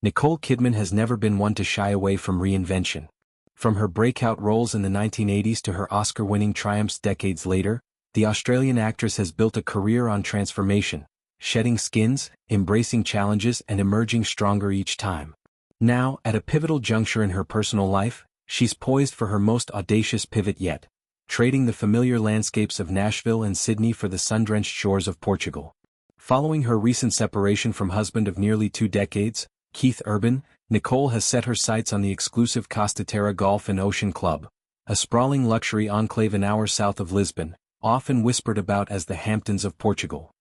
Nicole Kidman has never been one to shy away from reinvention. From her breakout roles in the 1980s to her Oscar-winning triumphs decades later, the Australian actress has built a career on transformation, shedding skins, embracing challenges and emerging stronger each time. Now, at a pivotal juncture in her personal life, she's poised for her most audacious pivot yet, trading the familiar landscapes of Nashville and Sydney for the sun-drenched shores of Portugal. Following her recent separation from husband of nearly 2 decades, Keith Urban, Nicole has set her sights on the exclusive CostaTerra Golf and Ocean Club, a sprawling luxury enclave an hour south of Lisbon, often whispered about as the Hamptons of Portugal.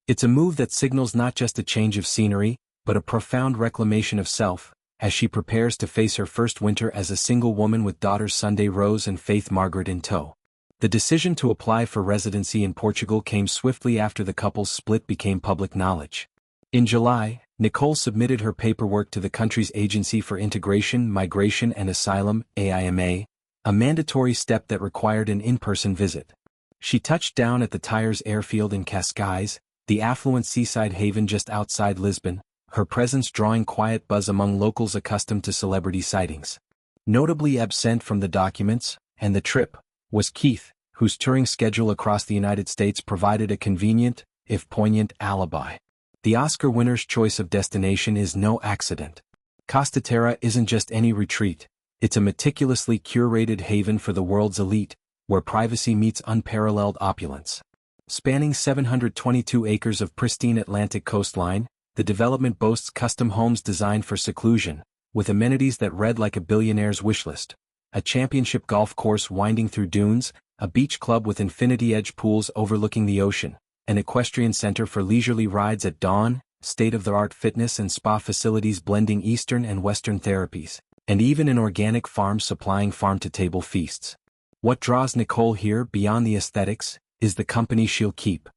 It's a move that signals not just a change of scenery, but a profound reclamation of self, as she prepares to face her first winter as a single woman with daughters Sunday Rose and Faith Margaret in tow. The decision to apply for residency in Portugal came swiftly after the couple's split became public knowledge. In July, Nicole submitted her paperwork to the country's Agency for Integration, Migration and Asylum, AIMA, a mandatory step that required an in-person visit. She touched down at the Tires airfield in Cascais, the affluent seaside haven just outside Lisbon, her presence drawing quiet buzz among locals accustomed to celebrity sightings. Notably absent from the documents, and the trip, was Keith, whose touring schedule across the United States provided a convenient, if poignant, alibi. The Oscar winner's choice of destination is no accident. CostaTerra isn't just any retreat, it's a meticulously curated haven for the world's elite, where privacy meets unparalleled opulence. Spanning 722 acres of pristine Atlantic coastline, the development boasts custom homes designed for seclusion, with amenities that read like a billionaire's wishlist. A championship golf course winding through dunes, a beach club with infinity-edge pools overlooking the ocean, an equestrian center for leisurely rides at dawn, state-of-the-art fitness and spa facilities blending Eastern and Western therapies, and even an organic farm supplying farm-to-table feasts. What draws Nicole here beyond the aesthetics is the company she'll keep.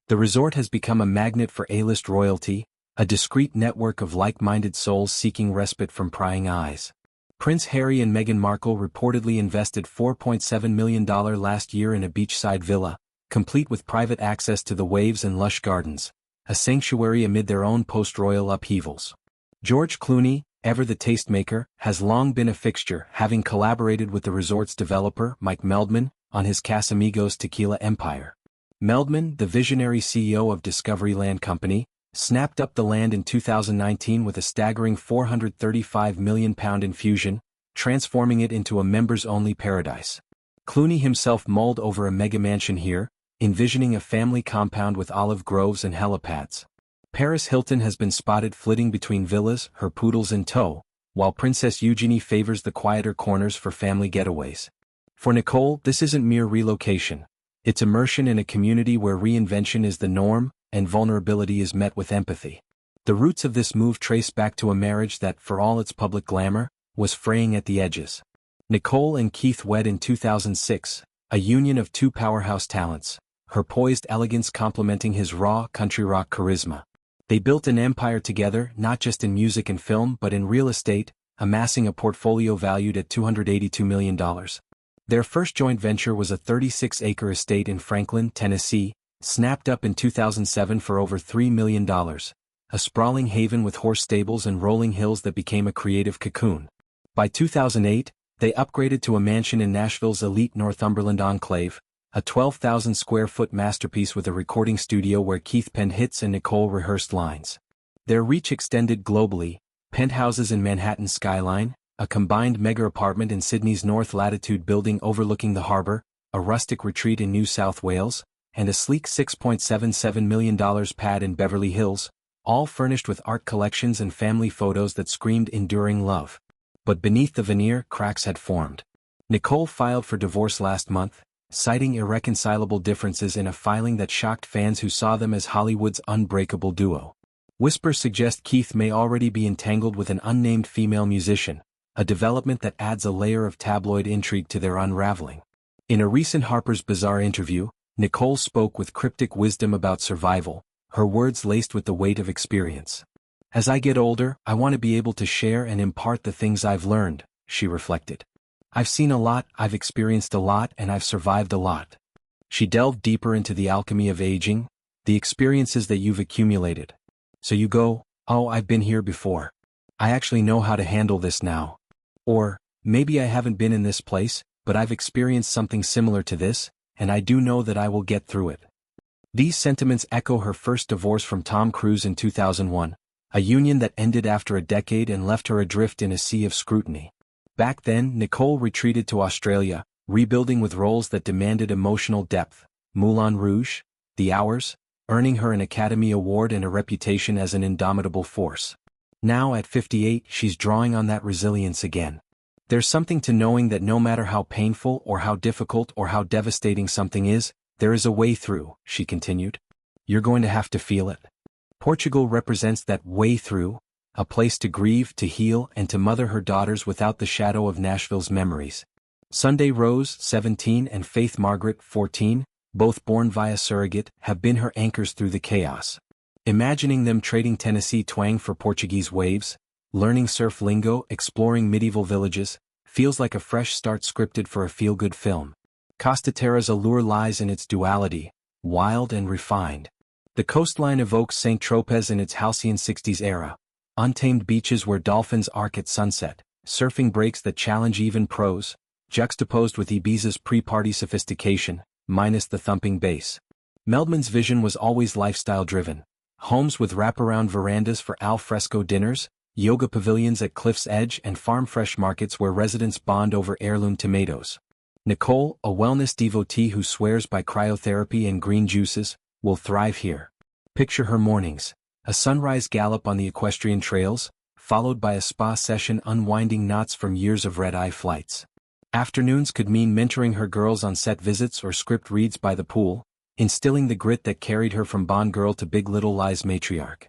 The resort has become a magnet for A-list royalty, a discreet network of like-minded souls seeking respite from prying eyes. Prince Harry and Meghan Markle reportedly invested $4.7 million last year in a beachside villa, complete with private access to the waves and lush gardens, a sanctuary amid their own post-royal upheavals. George Clooney, ever the tastemaker, has long been a fixture, having collaborated with the resort's developer, Meldman, on his Casamigos tequila empire. Meldman, the visionary CEO of Discoveryland Company, snapped up the land in 2019 with a staggering £435 million infusion, transforming it into a members-only paradise. Clooney himself mulled over a mega mansion here, envisioning a family compound with olive groves and helipads. Paris Hilton has been spotted flitting between villas, her poodles in tow, while Princess Eugenie favors the quieter corners for family getaways. For Nicole, this isn't mere relocation. It's immersion in a community where reinvention is the norm, and vulnerability is met with empathy. The roots of this move trace back to a marriage that, for all its public glamour, was fraying at the edges. Nicole and Keith wed in 2006, a union of 2 powerhouse talents, her poised elegance complementing his raw country rock charisma. They built an empire together, not just in music and film but in real estate, amassing a portfolio valued at $282 million. Their first joint venture was a 36-acre estate in Franklin, Tennessee, snapped up in 2007 for over $3 million, a sprawling haven with horse stables and rolling hills that became a creative cocoon. By 2008, they upgraded to a mansion in Nashville's elite Northumberland enclave, a 12,000-square-foot masterpiece with a recording studio where Keith penned hits and Nicole rehearsed lines. Their reach extended globally: penthouses in Manhattan's skyline, a combined mega-apartment in Sydney's North Latitude building overlooking the harbour, a rustic retreat in New South Wales, and a sleek $6.77 million pad in Beverly Hills, all furnished with art collections and family photos that screamed enduring love. But beneath the veneer, cracks had formed. Nicole filed for divorce last month, citing irreconcilable differences in a filing that shocked fans who saw them as Hollywood's unbreakable duo. Whispers suggest Keith may already be entangled with an unnamed female musician, a development that adds a layer of tabloid intrigue to their unraveling. In a recent Harper Bazaar interview, Nicole spoke with cryptic wisdom about survival, her words laced with the weight of experience. "As I get older, I want to be able to share and impart the things I've learned," she reflected. "I've seen a lot, I've experienced a lot, and I've survived a lot." She delved deeper into the alchemy of aging, the experiences that you've accumulated. So you go, "Oh, I've been here before." I actually know how to handle this now. Or, maybe I haven't been in this place, but I've experienced something similar to this, and I do know that I will get through it. These sentiments echo her first divorce from Tom Cruise in 2001, a union that ended after a decade and left her adrift in a sea of scrutiny. Back then, Nicole retreated to Australia, rebuilding with roles that demanded emotional depth: Moulin Rouge, The Hours, earning her an Academy Award and a reputation as an indomitable force. Now at 58, she's drawing on that resilience again. There's something to knowing that no matter how painful or how difficult or how devastating something is, there is a way through, she continued. You're going to have to feel it. Portugal represents that way through, a place to grieve, to heal, and to mother her daughters without the shadow of Nashville's memories. Sunday Rose, 17, and Faith Margaret, 14, both born via surrogate, have been her anchors through the chaos. Imagining them trading Tennessee twang for Portuguese waves, learning surf lingo, exploring medieval villages, feels like a fresh start scripted for a feel-good film. CostaTerra's allure lies in its duality, wild and refined. The coastline evokes St. Tropez in its halcyon 60s era, untamed beaches where dolphins arc at sunset, surfing breaks that challenge even pros, juxtaposed with Ibiza's pre-party sophistication, minus the thumping bass. Meldman's vision was always lifestyle-driven. Homes with wraparound verandas for al fresco dinners, yoga pavilions at cliff's edge, and farm-fresh markets where residents bond over heirloom tomatoes. Nicole, a wellness devotee who swears by cryotherapy and green juices, will thrive here. Picture her mornings: a sunrise gallop on the equestrian trails, followed by a spa session unwinding knots from years of red-eye flights. Afternoons could mean mentoring her girls on set visits or script reads by the pool, instilling the grit that carried her from Bond girl to Big Little Lies matriarch.